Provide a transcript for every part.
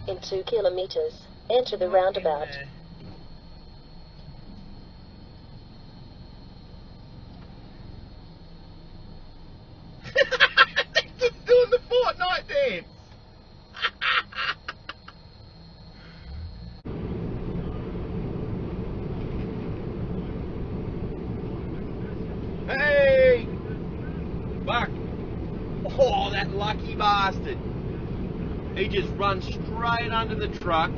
In 2 kilometers, enter the roundabout. They're just doing the Fortnite dance. Hey! Fuck! Oh, that lucky bastard! He just runs straight under the truck,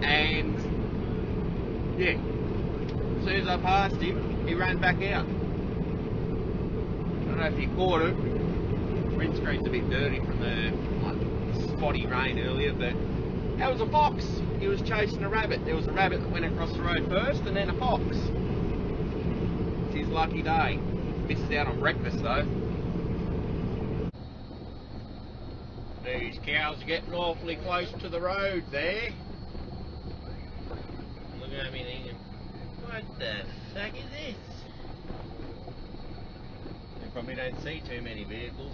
and yeah, as soon as I passed him, he ran back out. I don't know if he caught it. Windscreen's a bit dirty from the spotty rain earlier, but that was a fox. He was chasing a rabbit. There was a rabbit that went across the road first, and then a fox. It's his lucky day. Misses out on breakfast though. These cows are getting awfully close to the road there. Look at me thinking, what the fuck is this? They probably don't see too many vehicles.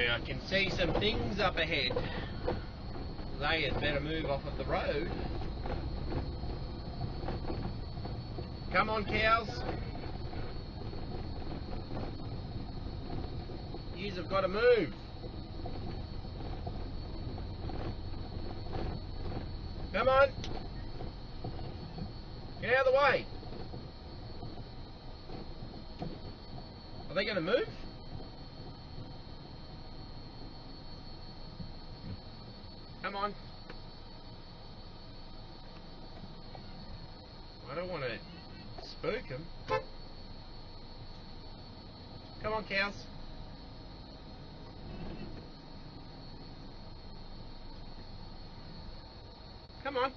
I can see some things up ahead. They had better move off of the road. Come on, cows. Yous have got to move. Come on. Get out of the way. Are they going to move? Come on. I don't want to spook them. Come on, cows. Come on.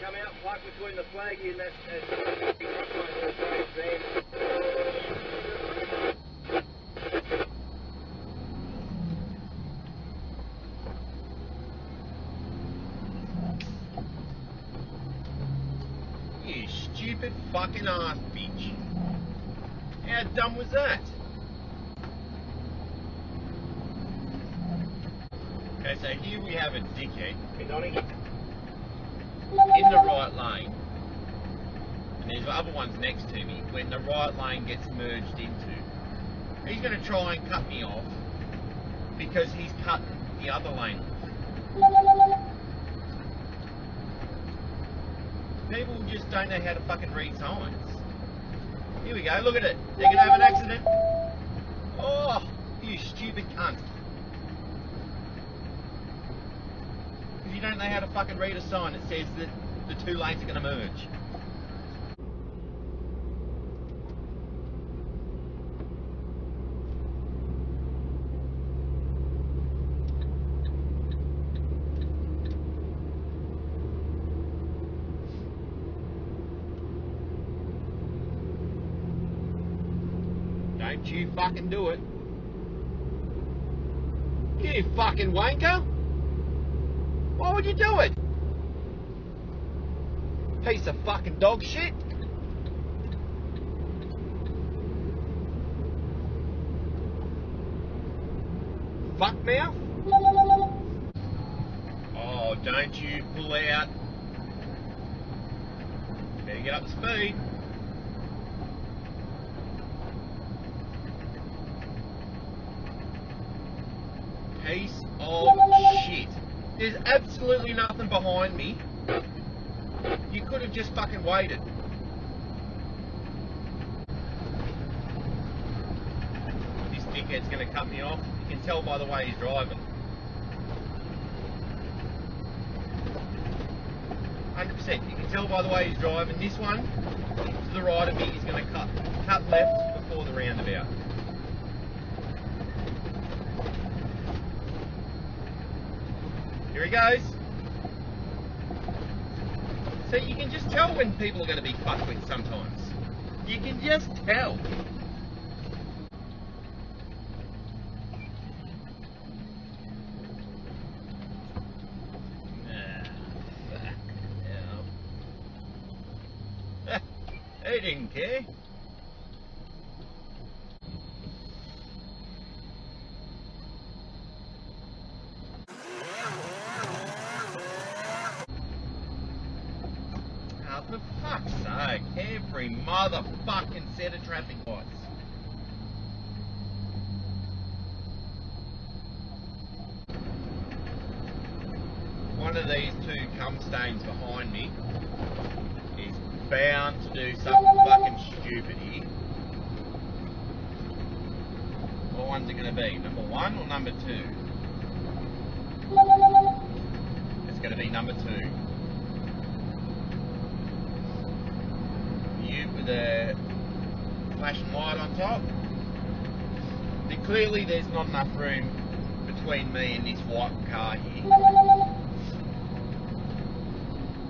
Come out, plug between the flaggy and that You stupid fucking ass bitch. How dumb was that? Okay, so here we have a dickhead in the right lane, and there's other ones next to me. When the right lane gets merged into, he's going to try and cut me off because he's cutting the other lane off. People just don't know how to fucking read signs. Here we go, look at it. They're going to have an accident. Oh, you stupid cunt. Because you don't know how to fucking read a sign that says that the 2 lanes are going to merge. Don't you fucking do it. You fucking wanker. Why would you do it? Piece of fucking dog shit. Fuck mouth. Oh, don't you pull out. Better get up to speed. Piece of shit. There's absolutely nothing behind me. You could have just fucking waited. This dickhead's going to cut me off. You can tell by the way he's driving. 100%. You can tell by the way he's driving. This one To the right of me, he's going to cut left before the roundabout. Here he goes. So you can just tell when people are going to be fucked with sometimes. You can just tell. He didn't care. Oh, for fuck's sake, every motherfucking set of traffic lights. One of these two cum stains behind me is bound to do something fucking stupid here. What one's it going to be? Number 1 or number 2? It's going to be number 2. You with a flashing light on top. Clearly there's not enough room between me and this white car here.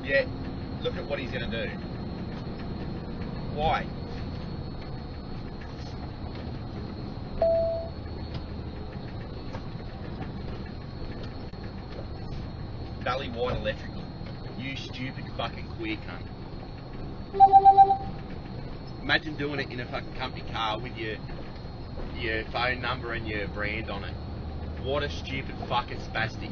Yeah, look at what he's going to do. Why? Valley White Electrical. You stupid fucking queer cunt. Imagine doing it in a fucking company car with your phone number and your brand on it. What a stupid fucking spastic.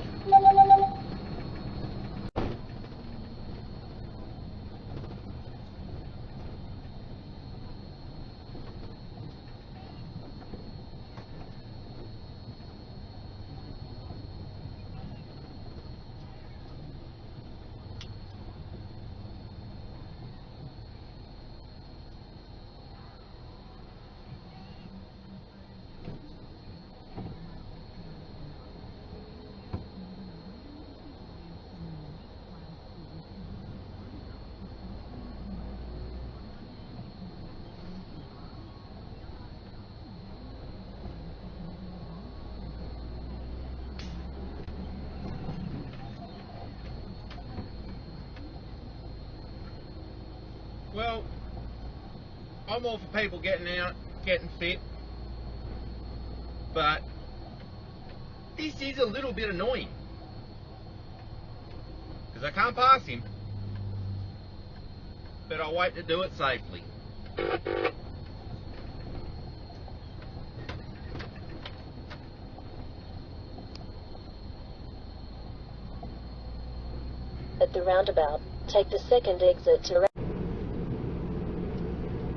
Well, I'm all for people getting out, getting fit, but this is a little bit annoying because I can't pass him, but I'll wait to do it safely. At the roundabout, take the second exit to...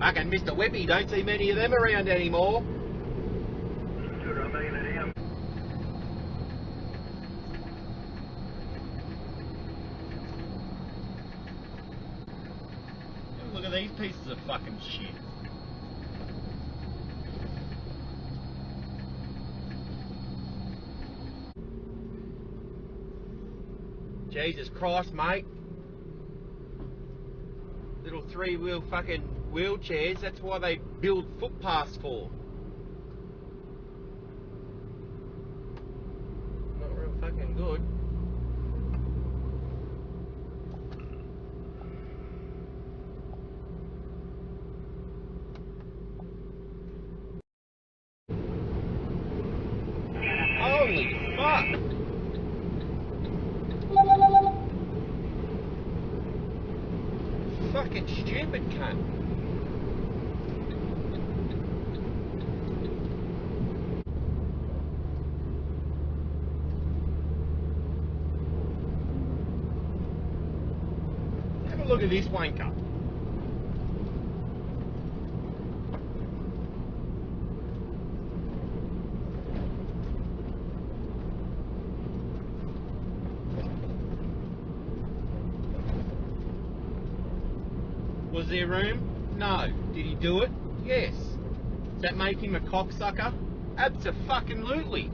Fucking Mr. Whippy, don't see many of them around anymore. Look at these pieces of fucking shit. Jesus Christ, mate. Little 3-wheel fucking wheelchairs, that's why they build footpaths for. Not real fucking good. Holy fuck! Fucking stupid cunt. Have a look at this wanker. Was there room? No. Did he do it? Yes. Does that make him a cocksucker? Abso-fucking-lutely.